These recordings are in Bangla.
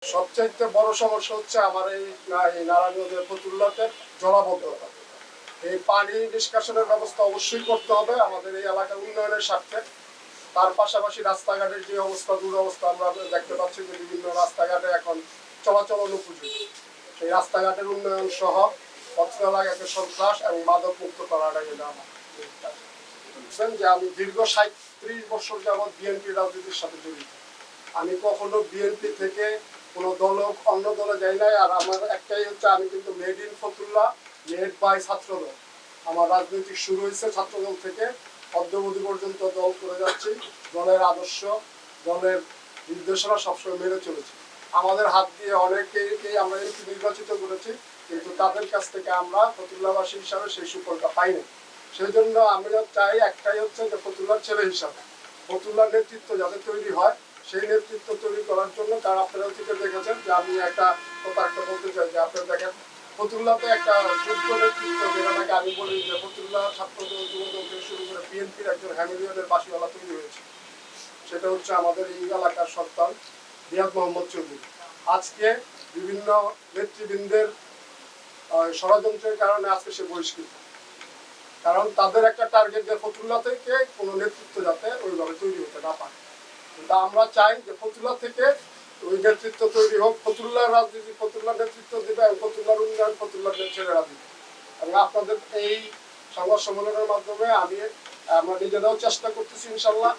সবচাইতে বড় সমস্যা হচ্ছে আমার এই নারায়ণগঞ্জের ফতুল্লাতে জলাবদ্ধতা। এই পানি নিষ্কাশনের ব্যবস্থা অবশ্যই করতে হবে আমাদের এই এলাকার উন্নয়নের স্বার্থে। তার পাশাপাশি রাস্তাঘাটের যে অবস্থা, দুরবস্থা আমরা দেখতে পাচ্ছি যে বিভিন্ন রাস্তাঘাটে এখন চলাচল অনুপযোগী। সেই রাস্তাঘাটের উন্নয়ন সহ অত্র এলাকাকে সন্ত্রাস এবং মাদক মুক্ত করাটাই আমার যে আমি দীর্ঘ ৩৭ বছর যাবৎ বিএনপি রাজনীতির সাথে জড়িত। আমি কখনো বিএনপি থেকে কোনো দল অন্য দলে যাই নাই। আর আমার একটাই হচ্ছে, আমি কিন্তু made in Fatullah, made by Chhatradal. আমার রাজনৈতিক শুরু হয়েছে ছাত্রদল থেকে, অদ্যাবধি পর্যন্ত দল করে যাচ্ছি। দলের আদর্শ, দলের নির্দেশনা সবসময় মেনে চলেছি। আমাদের হাত দিয়ে অনেকেই আমরা এমপি নির্বাচিত করেছি, কিন্তু তাদের কাছ থেকে আমরা ফতুল্লাবাসী হিসাবে সেই সুফলটা পাই না। সেই জন্য আমরা চাই একটাই হচ্ছে যে ফতুল্লার ছেলে হিসাবে ফতুল্লার নেতৃত্ব যাতে তৈরি হয়, সেই নেতৃত্ব তৈরি করার জন্য। কারণ আপনারা থেকে দেখেছেন যে আমি একটা বলতে চাই যে আপনারা দেখেন ফতুল্লাতে একটা যোগ্য নেতৃত্ব, যেটাকে আমি বলি যে ফতুল্লা ছাত্রদল, যুবদল থেকে শুরু করে বিএনপির একজন হ্যামিলিয়নের বাসিওয়ালা তৈরি হয়েছে। সেটা হচ্ছে আমাদের এই এলাকার সন্তান রিয়াদ মোহাম্মদ চৌধুরী। আজকে বিভিন্ন নেতৃবৃন্দের ষড়যন্ত্রের কারণে আজকে সে বহিষ্কৃত। কারণ তাদের একটা টার্গেট যে ফতুল্লা থেকে কোনো নেতৃত্ব যাতে ওইভাবে তৈরি হতে না পারে। কিন্তু আমরা চাই যে ফতুল্লা থেকে ওই নেতৃত্ব তৈরি হোক, ফতুল্লার রাজনীতি ফতুল্লার নেতৃত্ব দেবে এবং ফতুল্লার উন্নয়ন ফতুল্লার ছেলেরা দিবে। এবং আপনাদের এই সংবাদ সম্মেলনের মাধ্যমে আমরা নিজেরাও চেষ্টা করতেছি ইনশাল্লাহ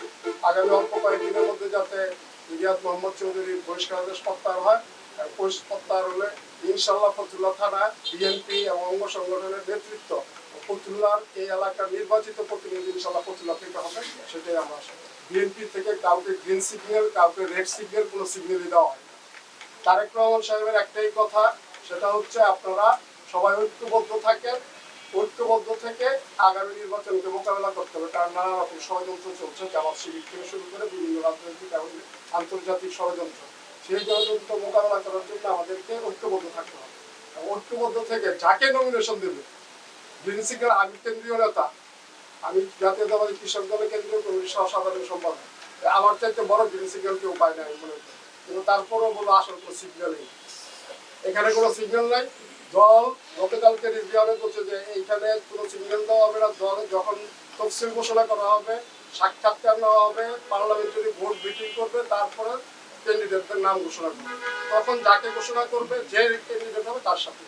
আগামী অল্প কয়েকদিনের মধ্যে যাতে রিয়াদ মোহাম্মদ চৌধুরীর বহিষ্কারাদেশ প্রত্যাহার হয়। প্রত্যাহার হলে ইনশাল্লাহ ফতুল্লা থানা, বিএনপি এবং অঙ্গ সংগঠনের নেতৃত্ব ফতুল্লার এই এলাকার নির্বাচিত প্রতিনিধি ইনশাল্লাহ ফতুল্লা থেকে হবে, সেটাই আমরা আশা করি। বিএনপি থেকে কাউকে গ্রিন সিগন্যাল, কাউকে রেড সিগন্যাল কোনো সিগন্যালই দেওয়া হয় না। তারেক রহমান সাহেবের একটাই কথা, সেটা হচ্ছে আপনারা সবাই ঐক্যবদ্ধ থাকেন, ঐক্যবদ্ধ থেকে আগামী নির্বাচনকে মোকাবেলা করতে হবে। কারণ নানা রকম ষড়যন্ত্র চলছে, জামাত শিবির থেকে শুরু করে বিভিন্ন রাজনৈতিক এবং আন্তর্জাতিক ষড়যন্ত্র। সেই ষড়যন্ত্র মোকাবেলা করার জন্য আমাদেরকে ঐক্যবদ্ধ থাকতে হবে। ঐক্যবদ্ধ থেকে যাকে নমিনেশন দেবে, গ্রিন সিগন্যাল, আমি কেন্দ্রীয় নেতা, আমি জাতীয়তাবাদী কৃষক দলের কেন্দ্রীয় কমিটির সাধারণ সম্পাদক, আমার চাইতে বড় গ্রিন সিগন্যাল কেউ পায় না আমি মনে করি। কিন্তু তারপরেও বলো আসল কোনো সিগন্যাল নেই, এখানে কোনো সিগন্যাল নাই। দল গতকালকে রিভিউয়ে বলছে যে এইখানে কোনো সিগন্যাল দেওয়া হবে না। দল যখন তফসিল ঘোষণা করা হবে, সাক্ষাৎকার নেওয়া হবে, পার্লামেন্টারি ভোট মিটিং করবে, তারপরে ক্যান্ডিডেটদের নাম ঘোষণা করবে। তখন যাকে ঘোষণা করবে, যে ক্যান্ডিডেট হবে তার সাথে